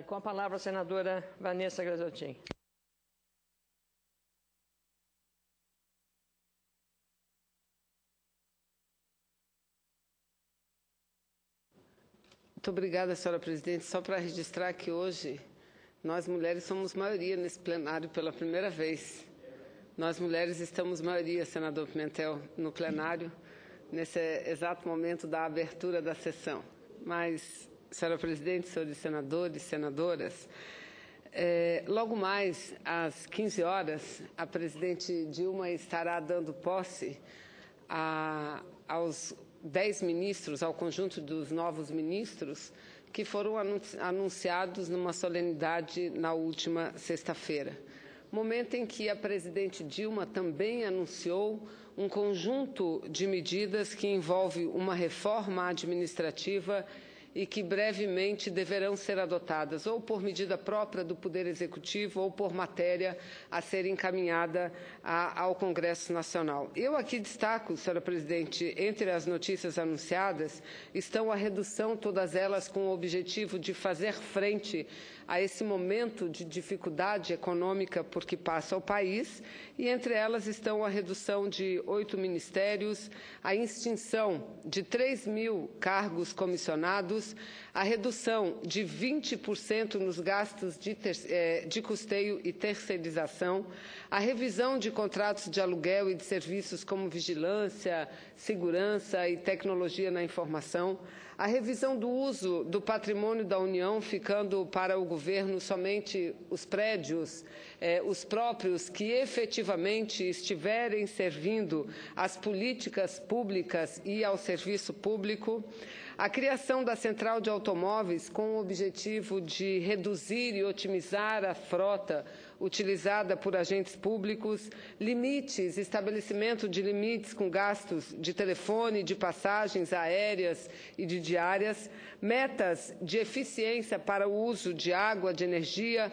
Com a palavra, a senadora Vanessa Graziotin. Muito obrigada, senhora presidente. Só para registrar que hoje nós mulheres somos maioria nesse plenário pela primeira vez. Nós mulheres estamos maioria, senador Pimentel, no plenário, nesse exato momento da abertura da sessão. Mas, senhora presidente, senhores senadores, senadoras, logo mais às 15 horas, a presidente Dilma estará dando posse aos 10 ministros, ao conjunto dos novos ministros, que foram anunciados numa solenidade na última sexta-feira. Momento em que a presidente Dilma também anunciou um conjunto de medidas que envolve uma reforma administrativa e que brevemente deverão ser adotadas, ou por medida própria do Poder Executivo, ou por matéria a ser encaminhada ao Congresso Nacional. Eu aqui destaco, senhora presidente, entre as notícias anunciadas, estão a redução, todas elas com o objetivo de fazer frente a esse momento de dificuldade econômica por que passa o país, e entre elas estão a redução de 8 ministérios, a extinção de 3.000 cargos comissionados, a redução de 20% nos gastos de custeio e terceirização, a revisão de contratos de aluguel e de serviços como vigilância, segurança e tecnologia na informação, a revisão do uso do patrimônio da União, ficando para o governo somente os prédios, os próprios que efetivamente estiverem servindo às políticas públicas e ao serviço público, a criação da Central de Automóveis com o objetivo de reduzir e otimizar a frota utilizada por agentes públicos, limites, estabelecimento de limites com gastos de telefone, de passagens aéreas e de diárias, metas de eficiência para o uso de água, de energia,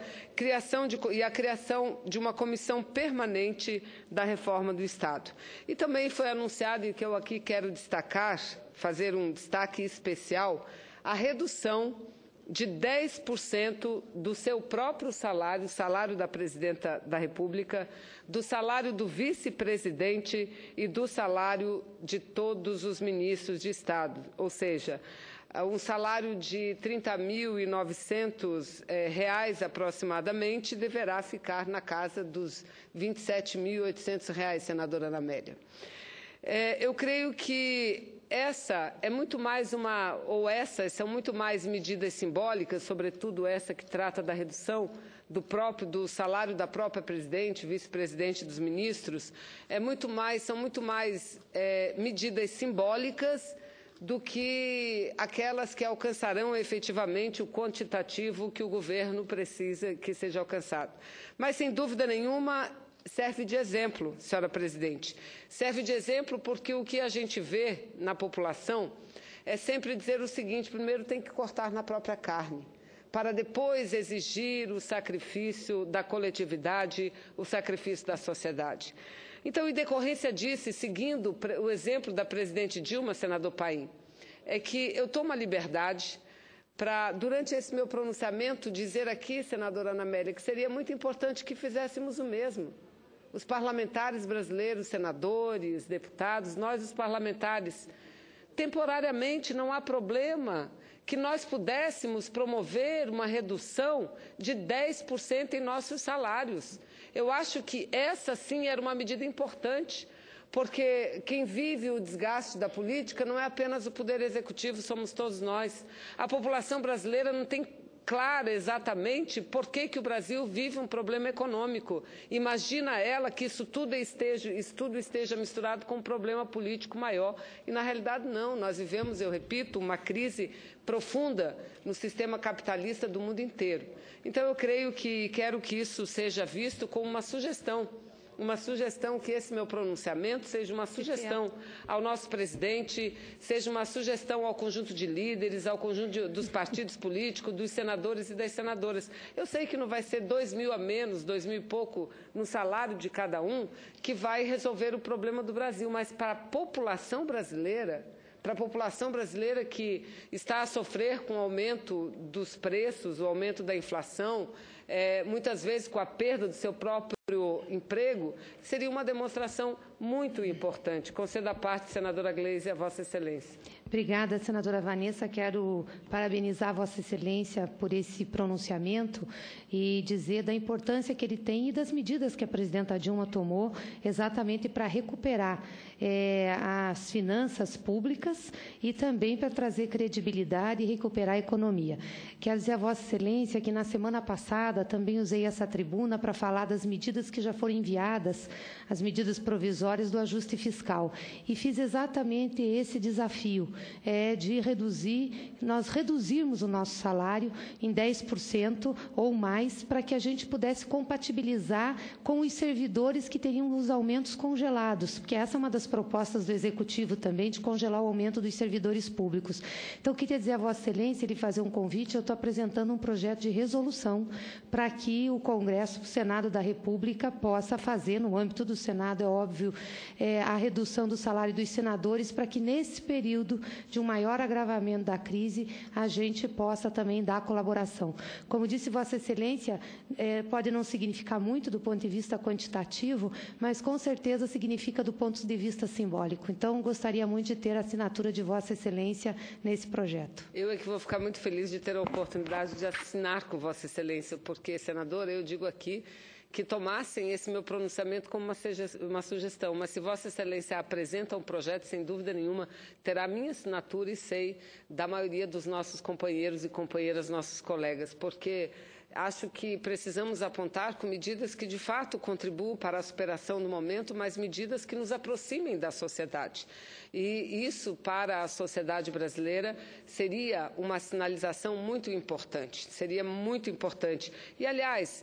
a criação de uma comissão permanente da reforma do Estado. E também foi anunciado, e que eu aqui quero destacar, fazer um destaque especial, a redução de 10% do seu próprio salário, salário da presidenta da República, do salário do vice-presidente e do salário de todos os ministros de Estado. Ou seja, um salário de R$ 30.900 aproximadamente deverá ficar na casa dos R$ 27.800, senadora Ana Amélia. Eu creio que essas são muito mais medidas simbólicas, sobretudo essa que trata da redução do salário da própria presidente, vice-presidente, dos ministros, são muito mais medidas simbólicas do que aquelas que alcançarão efetivamente o quantitativo que o governo precisa que seja alcançado. Mas, sem dúvida nenhuma, serve de exemplo, senhora presidente. Serve de exemplo porque o que a gente vê na população é sempre dizer o seguinte: primeiro tem que cortar na própria carne, para depois exigir o sacrifício da coletividade, o sacrifício da sociedade. Então, em decorrência disso, e seguindo o exemplo da presidente Dilma, senador Paim, é que eu tomo a liberdade para, durante esse meu pronunciamento, dizer aqui, senadora Ana Amélia, que seria muito importante que fizéssemos o mesmo. Os parlamentares brasileiros, senadores, deputados, nós os parlamentares, temporariamente não há problema que nós pudéssemos promover uma redução de 10% em nossos salários. Eu acho que essa, sim, era uma medida importante, porque quem vive o desgaste da política não é apenas o Poder Executivo, somos todos nós. A população brasileira não tem clara exatamente por que o Brasil vive um problema econômico. Imagina ela que isso tudo esteja misturado com um problema político maior. E, na realidade, não. Nós vivemos, eu repito, uma crise profunda no sistema capitalista do mundo inteiro. Então, eu quero que isso seja visto como uma sugestão que esse meu pronunciamento seja uma sugestão ao nosso presidente, seja uma sugestão ao conjunto de líderes, ao conjunto dos partidos políticos, dos senadores e das senadoras. Eu sei que não vai ser 2.000 a menos, 2.000 e pouco no salário de cada um, que vai resolver o problema do Brasil, mas para a população brasileira, para a população brasileira que está a sofrer com o aumento dos preços, o aumento da inflação, muitas vezes com a perda do seu próprio emprego, seria uma demonstração muito importante. Concedo a parte, senadora Gleisi, a Vossa Excelência. Obrigada, senadora Vanessa. Quero parabenizar Vossa Excelência por esse pronunciamento e dizer da importância que ele tem e das medidas que a presidenta Dilma tomou exatamente para recuperar as finanças públicas e também para trazer credibilidade e recuperar a economia. Quero dizer a Vossa Excelência que na semana passada também usei essa tribuna para falar das medidas que já foram enviadas, as medidas provisórias do ajuste fiscal, e fiz exatamente esse desafio, de nós reduzirmos o nosso salário em 10% ou mais, para que a gente pudesse compatibilizar com os servidores que teriam os aumentos congelados, porque essa é uma das propostas do Executivo também, de congelar o aumento dos servidores públicos. Então, queria dizer a Vossa Excelência, ele fazer um convite, eu estou apresentando um projeto de resolução para que o Congresso, o Senado da República, possa fazer, no âmbito do Senado, é óbvio, a redução do salário dos senadores, para que nesse período de um maior agravamento da crise, a gente possa também dar colaboração. Como disse Vossa Excelência, pode não significar muito do ponto de vista quantitativo, mas com certeza significa do ponto de vista simbólico. Então, gostaria muito de ter a assinatura de Vossa Excelência nesse projeto. Eu é que vou ficar muito feliz de ter a oportunidade de assinar com Vossa Excelência, porque, senadora, eu digo aqui que tomassem esse meu pronunciamento como uma sugestão, mas se Vossa Excelência apresenta um projeto, sem dúvida nenhuma, terá minha assinatura e sei da maioria dos nossos companheiros e companheiras, nossos colegas, porque acho que precisamos apontar com medidas que, de fato, contribuam para a superação do momento, mas medidas que nos aproximem da sociedade. E isso, para a sociedade brasileira, seria uma sinalização muito importante, seria muito importante. E, aliás,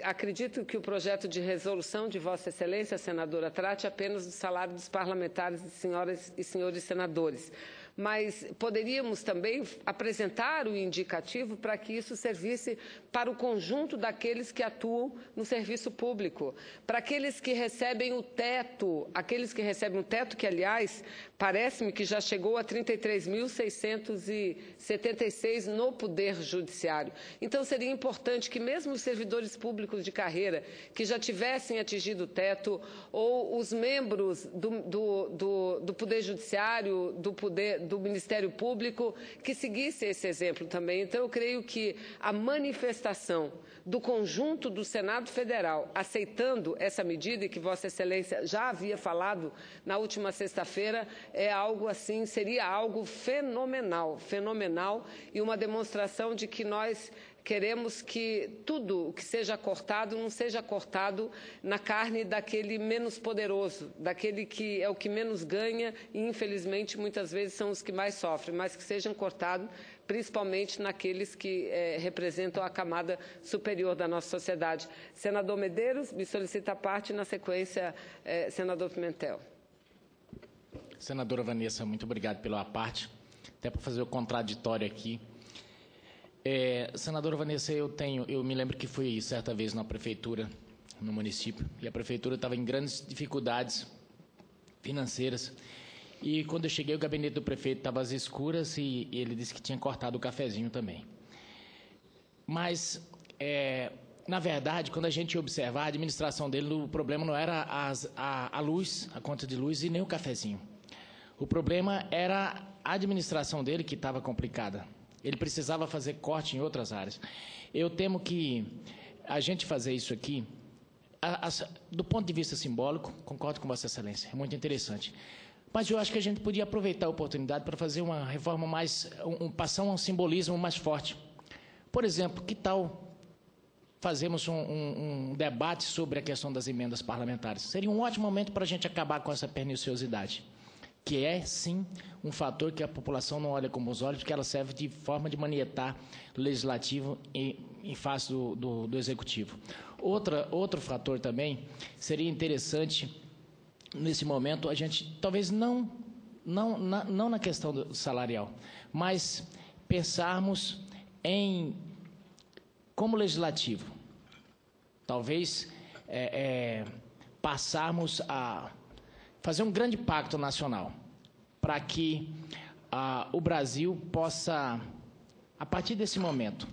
acredito que o projeto de resolução de Vossa Excelência, senadora, trate apenas do salário dos parlamentares, de senhoras e senhores senadores. Mas poderíamos também apresentar o indicativo para que isso servisse para o conjunto daqueles que atuam no serviço público, para aqueles que recebem o teto, que, aliás, parece-me que já chegou a 33.676 no Poder Judiciário. Então, seria importante que mesmo os servidores públicos de carreira que já tivessem atingido o teto, ou os membros do Poder Judiciário, do Ministério Público, que seguisse esse exemplo também. Então, eu creio que a manifestação do conjunto do Senado Federal aceitando essa medida, e que Vossa Excelência já havia falado na última sexta-feira, seria algo fenomenal, e uma demonstração de que nós queremos que tudo o que seja cortado não seja cortado na carne daquele menos poderoso, daquele que é o que menos ganha e, infelizmente, muitas vezes são os que mais sofrem, mas que sejam cortados principalmente naqueles que representam a camada superior da nossa sociedade. Senador Medeiros, me solicita a parte, na sequência, senador Pimentel. Senadora Vanessa, muito obrigado pela parte. Até para fazer o contraditório aqui. Senadora Vanessa, eu me lembro que fui certa vez na prefeitura, no município, e a prefeitura estava em grandes dificuldades financeiras. E quando eu cheguei, o gabinete do prefeito estava às escuras e ele disse que tinha cortado o cafezinho também. Mas, na verdade, quando a gente observar a administração dele, o problema não era a luz, a conta de luz, e nem o cafezinho. O problema era a administração dele que estava complicada. Ele precisava fazer corte em outras áreas. Eu temo que a gente fazer isso aqui, do ponto de vista simbólico, concordo com Vossa Excelência, é muito interessante. Mas eu acho que a gente podia aproveitar a oportunidade para fazer uma reforma passar um simbolismo mais forte. Por exemplo, que tal fazermos um debate sobre a questão das emendas parlamentares? Seria um ótimo momento para a gente acabar com essa perniciosidade, que é, sim, um fator que a população não olha com bons olhos, porque ela serve de forma de manietar o legislativo em face do executivo. Outro fator também seria interessante, nesse momento, a gente, talvez não na questão salarial, mas pensarmos como legislativo, talvez passarmos a fazer um grande pacto nacional para que o Brasil possa, a partir desse momento,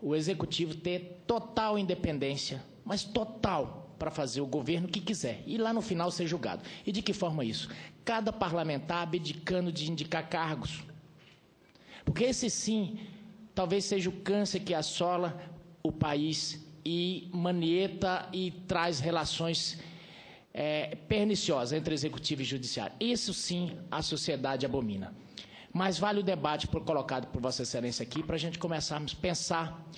o Executivo ter total independência, mas total, para fazer o governo que quiser, e lá no final ser julgado. E de que forma isso? Cada parlamentar abdicando de indicar cargos. Porque esse sim, talvez seja o câncer que assola o país e manieta e traz relações perniciosas entre executivo e judiciário. Isso sim a sociedade abomina. Mas vale o debate colocado por Vossa Excelência aqui para a gente começarmos a pensar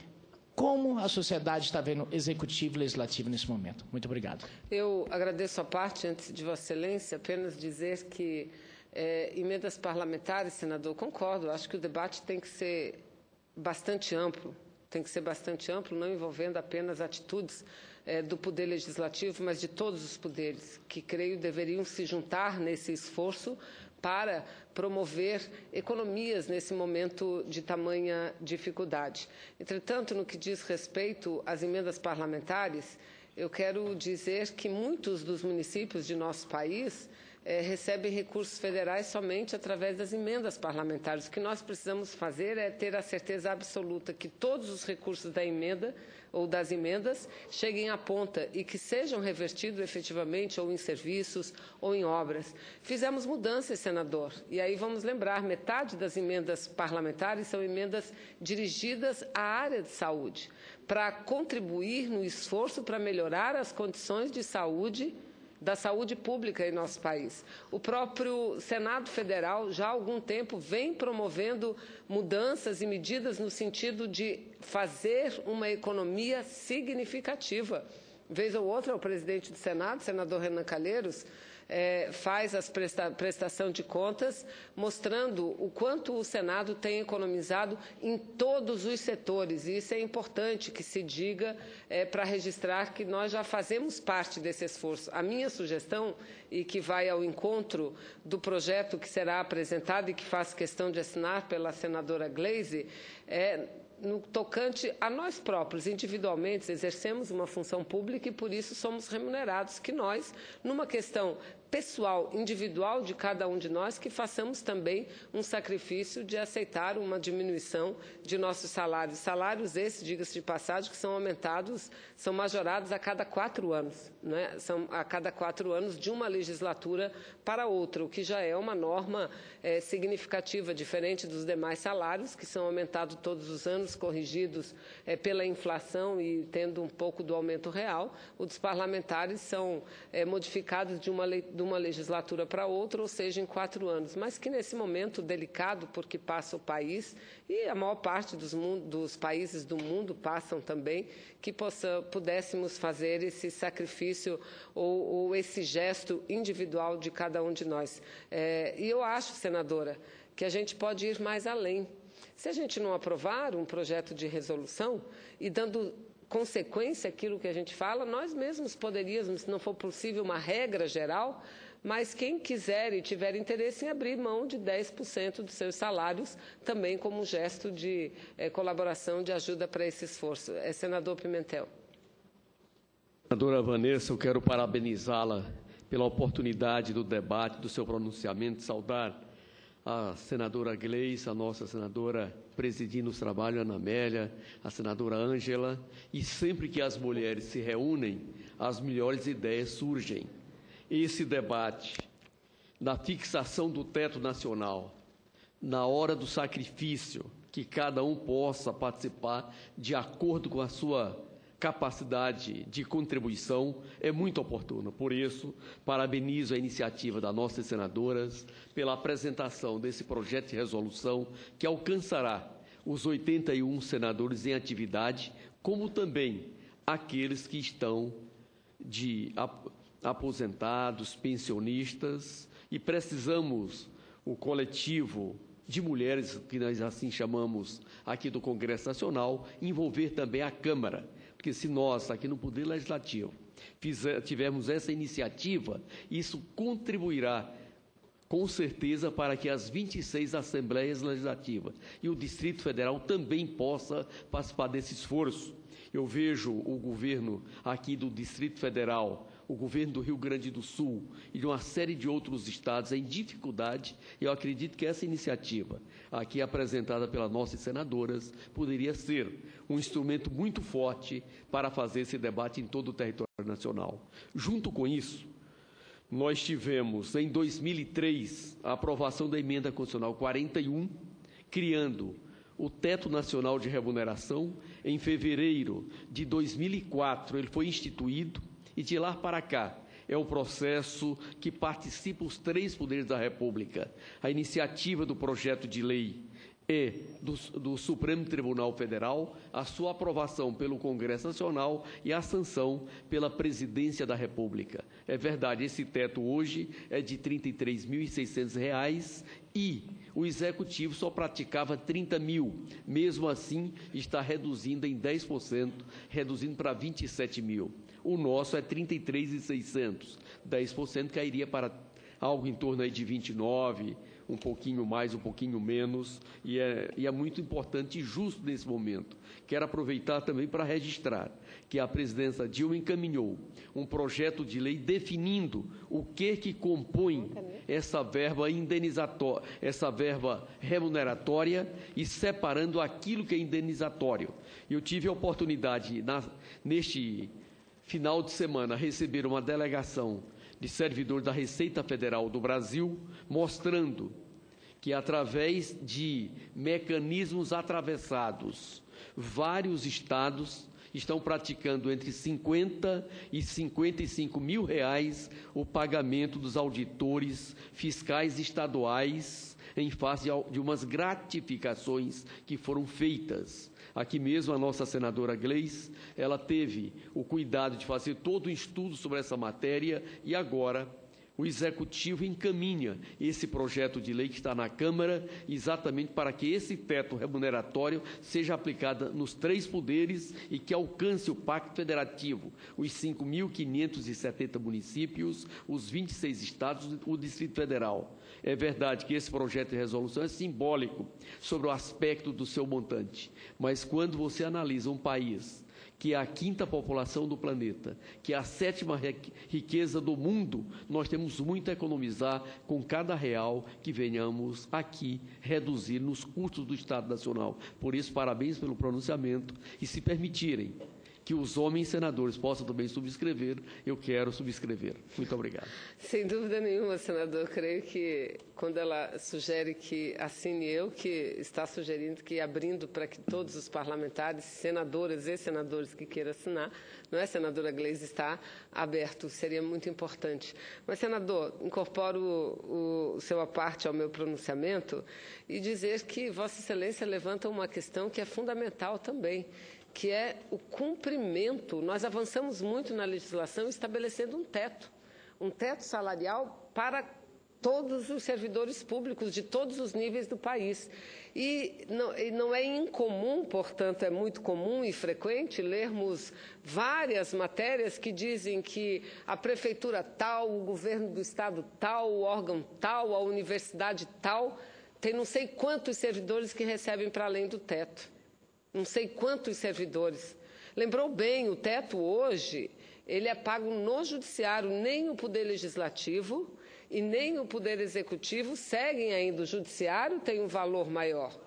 como a sociedade está vendo executivo e legislativo nesse momento. Muito obrigado. Eu agradeço a parte, antes de Vossa Excelência, apenas dizer que emendas parlamentares, senador, concordo, acho que o debate tem que ser bastante amplo, não envolvendo apenas atitudes do Poder Legislativo, mas de todos os poderes, que creio deveriam se juntar nesse esforço para promover economias nesse momento de tamanha dificuldade. Entretanto, no que diz respeito às emendas parlamentares, eu quero dizer que muitos dos municípios de nosso país recebem recursos federais somente através das emendas parlamentares. O que nós precisamos fazer é ter a certeza absoluta que todos os recursos da emenda ou das emendas cheguem à ponta e que sejam revertidos efetivamente ou em serviços ou em obras. Fizemos mudanças, senador, e aí vamos lembrar, metade das emendas parlamentares são emendas dirigidas à área de saúde, para contribuir no esforço para melhorar as condições de saúde da saúde pública em nosso país. O próprio Senado Federal, já há algum tempo, vem promovendo mudanças e medidas no sentido de fazer uma economia significativa. Vez ou outra, o presidente do Senado, senador Renan Calheiros, faz a prestação de contas, mostrando o quanto o Senado tem economizado em todos os setores. E isso é importante que se diga para registrar que nós já fazemos parte desse esforço. A minha sugestão, e que vai ao encontro do projeto que será apresentado e que faço questão de assinar pela senadora Gleisi, no tocante a nós próprios, individualmente, exercemos uma função pública e, por isso, somos remunerados, que nós, numa questão pessoal, individual de cada um de nós, que façamos também um sacrifício de aceitar uma diminuição de nossos salários. Salários esses, diga-se de passagem, que são aumentados, são majorados a cada 4 anos, né? São a cada 4 anos de uma legislatura para outra, o que já é uma norma significativa, diferente dos demais salários, que são aumentados todos os anos, corrigidos pela inflação e tendo um pouco do aumento real. Os dos parlamentares são modificados de uma legislatura para outra, ou seja, em 4 anos. Mas que nesse momento delicado, porque passa o país, e a maior parte dos países do mundo passam também, que pudéssemos fazer esse sacrifício ou esse gesto individual de cada um de nós. E eu acho, senadora, que a gente pode ir mais além. Se a gente não aprovar um projeto de resolução e dando consequência àquilo que a gente fala, nós mesmos poderíamos, se não for possível uma regra geral, mas quem quiser e tiver interesse em abrir mão de 10% dos seus salários, também como um gesto de colaboração, de ajuda para esse esforço. Senador Pimentel. Senadora Vanessa, eu quero parabenizá-la pela oportunidade do debate, do seu pronunciamento, saudar a senadora Gleisi, a nossa senadora presidindo os trabalhos, Ana Amélia, a senadora Ângela, e sempre que as mulheres se reúnem, as melhores ideias surgem. Esse debate, na fixação do teto nacional, na hora do sacrifício, que cada um possa participar de acordo com a sua capacidade de contribuição, é muito oportuno. Por isso, parabenizo a iniciativa das nossas senadoras pela apresentação desse projeto de resolução que alcançará os 81 senadores em atividade, como também aqueles que estão aposentados, pensionistas, e precisamos, o coletivo de mulheres, que nós assim chamamos aqui do Congresso Nacional, envolver também a Câmara. Porque se nós, aqui no Poder Legislativo, tivermos essa iniciativa, isso contribuirá, com certeza, para que as 26 Assembleias Legislativas e o Distrito Federal também possa participar desse esforço. Eu vejo o governo aqui do Distrito Federal o governo do Rio Grande do Sul e de uma série de outros estados em dificuldade, eu acredito que essa iniciativa, aqui apresentada pelas nossas senadoras, poderia ser um instrumento muito forte para fazer esse debate em todo o território nacional. Junto com isso, nós tivemos, em 2003, a aprovação da Emenda Constitucional 41, criando o Teto Nacional de Remuneração. Em fevereiro de 2004, ele foi instituído, e de lá para cá é o processo que participa os 3 poderes da República. A iniciativa do projeto de lei é do Supremo Tribunal Federal, a sua aprovação pelo Congresso Nacional e a sanção pela Presidência da República. É verdade, esse teto hoje é de R$ 33.600 e o Executivo só praticava 30 mil. Mesmo assim, está reduzindo em 10%, reduzindo para 27 mil. O nosso é 33.600. 10% cairia para algo em torno aí de 29, um pouquinho mais, um pouquinho menos, e é muito importante e justo nesse momento. Quero aproveitar também para registrar que a presidenta Dilma encaminhou um projeto de lei definindo o que compõe essa verba indenizatória, essa verba remuneratória, e separando aquilo que é indenizatório. Eu tive a oportunidade, neste final de semana, receber uma delegação de servidores da Receita Federal do Brasil, mostrando que, através de mecanismos atravessados, vários estados estão praticando entre 50 e 55 mil reais o pagamento dos auditores fiscais estaduais em face de umas gratificações que foram feitas. Aqui mesmo a nossa senadora Gleice, ela teve o cuidado de fazer todo um estudo sobre essa matéria, e agora o Executivo encaminha esse projeto de lei que está na Câmara, exatamente para que esse teto remuneratório seja aplicado nos 3 poderes e que alcance o Pacto Federativo, os 5.570 municípios, os 26 estados, o Distrito Federal. É verdade que esse projeto de resolução é simbólico sobre o aspecto do seu montante, mas quando você analisa um país que é a 5ª população do planeta, que é a 7ª riqueza do mundo, nós temos muito a economizar com cada real que venhamos aqui reduzir nos custos do Estado Nacional. Por isso, parabéns pelo pronunciamento, e se permitirem que os homens senadores possam também subscrever, eu quero subscrever. Muito obrigado. Sem dúvida nenhuma, senador. Creio que, quando ela sugere que assine eu, que está sugerindo que, abrindo para que todos os parlamentares, senadoras e senadores que queiram assinar, não é, senadora Gleice, está aberto, seria muito importante. Mas, senador, incorporo o seu à parte ao meu pronunciamento e dizer que Vossa Excelência levanta uma questão que é fundamental também, que é o cumprimento. Nós avançamos muito na legislação estabelecendo um teto salarial para todos os servidores públicos de todos os níveis do país. E não é incomum, portanto, é muito comum e frequente lermos várias matérias que dizem que a prefeitura tal, o governo do estado tal, o órgão tal, a universidade tal, tem não sei quantos servidores que recebem para além do teto. Não sei quantos servidores. Lembrou bem, o teto hoje, ele é pago no judiciário, nem o Poder Legislativo e nem o Poder Executivo seguem ainda. O judiciário tem um valor maior.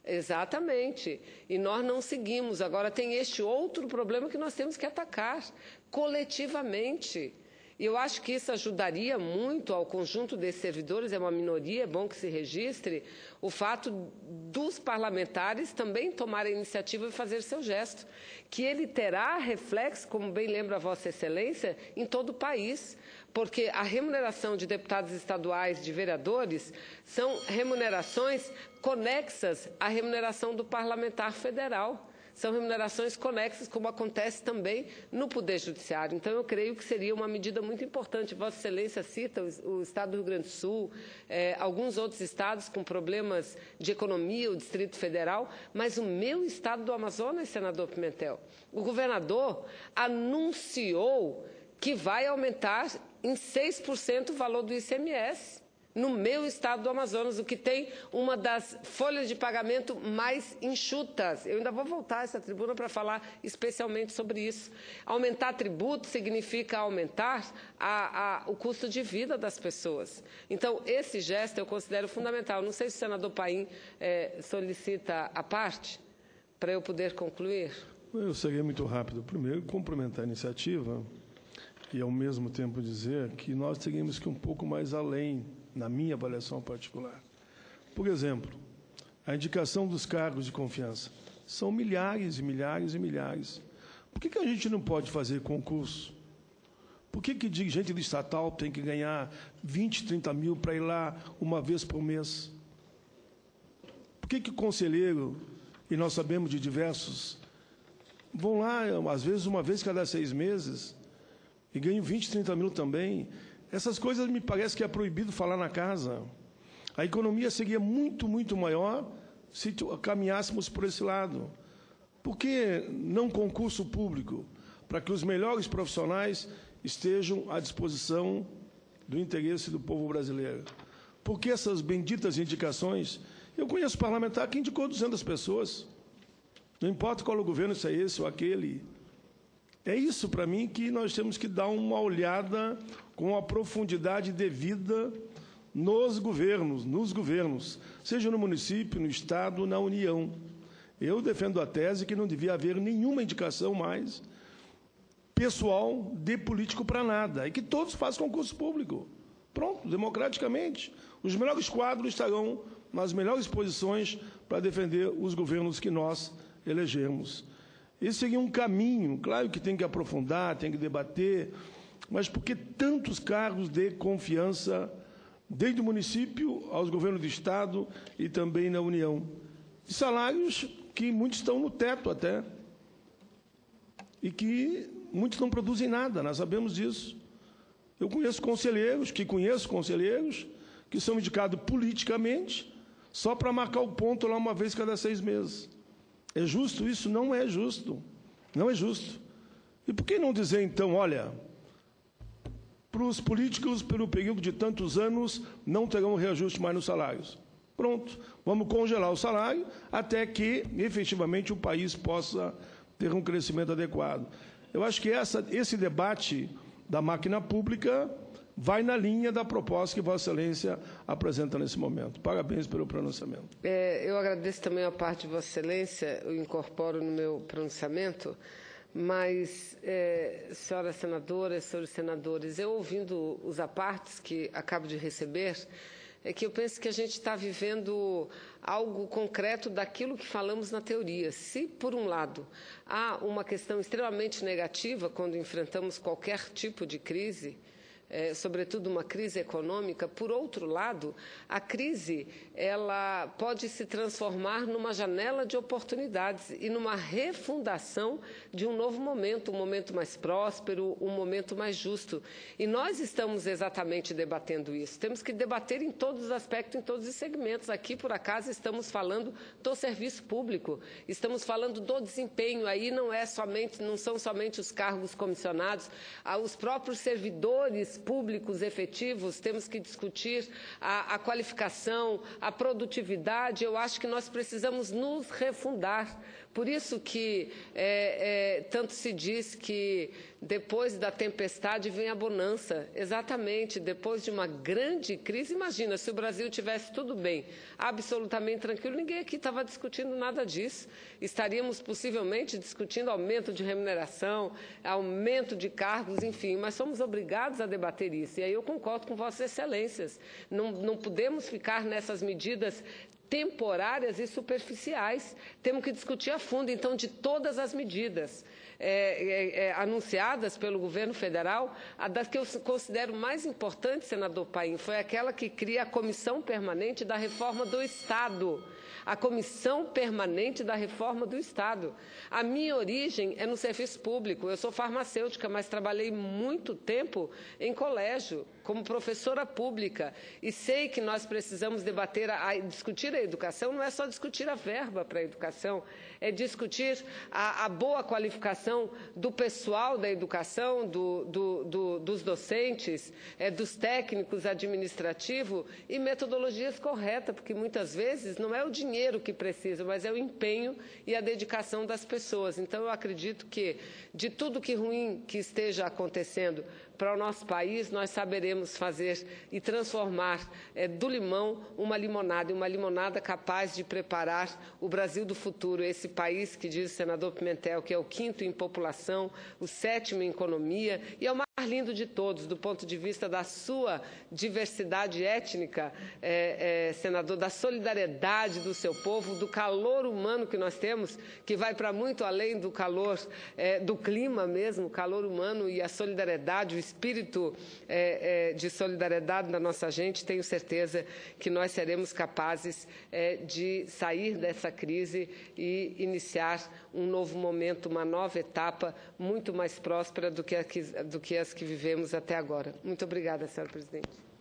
Exatamente. E nós não seguimos. Agora tem este outro problema que nós temos que atacar coletivamente. E eu acho que isso ajudaria muito ao conjunto desses servidores, é uma minoria, é bom que se registre, o fato dos parlamentares também tomarem a iniciativa e fazer seu gesto, que ele terá reflexo, como bem lembra Vossa Excelência, em todo o país, porque a remuneração de deputados estaduais, de vereadores, são remunerações conexas à remuneração do parlamentar federal. São remunerações conexas, como acontece também no Poder Judiciário. Então, eu creio que seria uma medida muito importante. Vossa Excelência cita o Estado do Rio Grande do Sul, alguns outros estados com problemas de economia, o Distrito Federal, mas o meu estado do Amazonas, senador Pimentel, o governador anunciou que vai aumentar em 6% o valor do ICMS. no meu estado do Amazonas, o que tem uma das folhas de pagamento mais enxutas. Eu ainda vou voltar a essa tribuna para falar especialmente sobre isso. Aumentar tributo significa aumentar o custo de vida das pessoas. Então, esse gesto eu considero fundamental. Não sei se o senador Paim solicita a parte para eu poder concluir. Eu serei muito rápido. Primeiro, cumprimentar a iniciativa e, ao mesmo tempo, dizer que nós teríamos que ir um pouco mais além, na minha avaliação particular. Por exemplo, a indicação dos cargos de confiança. São milhares e milhares e milhares. Por que a gente não pode fazer concurso? Por que dirigente de estatal tem que ganhar 20, 30 mil para ir lá uma vez por mês? Por que conselheiro, e nós sabemos de diversos, vão lá, às vezes, uma vez cada 6 meses, e ganham 20, 30 mil também? Essas coisas me parece que é proibido falar na casa. A economia seria muito, muito maior se caminhássemos por esse lado. Por que não concurso público? Para que os melhores profissionais estejam à disposição do interesse do povo brasileiro. Por que essas benditas indicações? Eu conheço parlamentar que indicou 200 pessoas. Não importa qual o governo, se é esse ou aquele. É isso, para mim, que nós temos que dar uma olhada com a profundidade devida nos governos, seja no município, no Estado, na União. Eu defendo a tese que não devia haver nenhuma indicação mais pessoal de político para nada, e que todos façam concurso público. Pronto, democraticamente. Os melhores quadros estarão nas melhores posições para defender os governos que nós elegemos. Esse seria um caminho, claro que tem que aprofundar, tem que debater, mas por que tantos cargos de confiança, desde o município aos governos do Estado e também na União? De salários que muitos estão no teto até, e que muitos não produzem nada, nós sabemos disso. Eu conheço conselheiros que são indicados politicamente só para marcar o ponto lá uma vez cada 6 meses. É justo isso? Não é justo. Não é justo. E por que não dizer, então, olha, para os políticos, pelo período de tantos anos, não terão reajuste mais nos salários? Pronto, vamos congelar o salário até que, efetivamente, o país possa ter um crescimento adequado. Eu acho que esse debate da máquina pública vai na linha da proposta que Vossa Excelência apresenta nesse momento. Parabéns pelo pronunciamento. Eu agradeço também a parte de Vossa Excelência, eu incorporo no meu pronunciamento, mas, senhoras senadoras, senhores senadores, eu ouvindo os apartes que acabo de receber, é que eu penso que a gente está vivendo algo concreto daquilo que falamos na teoria. Se, por um lado, há uma questão extremamente negativa quando enfrentamos qualquer tipo de crise, sobretudo uma crise econômica, por outro lado, a crise ela pode se transformar numa janela de oportunidades e numa refundação de um novo momento, um momento mais próspero, um momento mais justo. E nós estamos exatamente debatendo isso. Temos que debater em todos os aspectos, em todos os segmentos. Aqui, por acaso, estamos falando do serviço público, estamos falando do desempenho. Aí não são somente os cargos comissionados, os próprios servidores públicos efetivos, temos que discutir a qualificação, a produtividade. Eu acho que nós precisamos nos refundar. Por isso que tanto se diz que depois da tempestade vem a bonança. Exatamente, depois de uma grande crise. Imagina, se o Brasil tivesse tudo bem, absolutamente tranquilo, ninguém aqui estava discutindo nada disso. Estaríamos possivelmente discutindo aumento de remuneração, aumento de cargos, enfim, mas somos obrigados a debater isso. E aí eu concordo com Vossas Excelências. Não podemos ficar nessas medidas temporárias e superficiais. Temos que discutir a fundo, então, de todas as medidas anunciadas pelo governo federal. A das que eu considero mais importante, senador Paim, foi aquela que cria a Comissão Permanente da Reforma do Estado. A Comissão Permanente da Reforma do Estado. A minha origem é no serviço público. Eu sou farmacêutica, mas trabalhei muito tempo em colégio. como professora pública, e sei que nós precisamos debater, discutir a educação, não é só discutir a verba para a educação, é discutir a boa qualificação do pessoal da educação, dos docentes, dos técnicos administrativos e metodologias corretas, porque muitas vezes não é o dinheiro que precisa, mas é o empenho e a dedicação das pessoas. Então, eu acredito que, de tudo que ruim que esteja acontecendo para o nosso país, nós saberemos fazer e transformar do limão uma limonada, e uma limonada capaz de preparar o Brasil do futuro, esse país que diz o senador Pimentel, que é o 5º em população, o 7º em economia, e é o mais lindo de todos, do ponto de vista da sua diversidade étnica, senador, da solidariedade do seu povo, do calor humano que nós temos, que vai para muito além do calor do clima mesmo, o calor humano e a solidariedade, o espírito de solidariedade da nossa gente. Tenho certeza que nós seremos capazes de sair dessa crise e iniciar um novo momento, uma nova etapa muito mais próspera do que as que vivemos até agora. Muito obrigada, senhora presidente.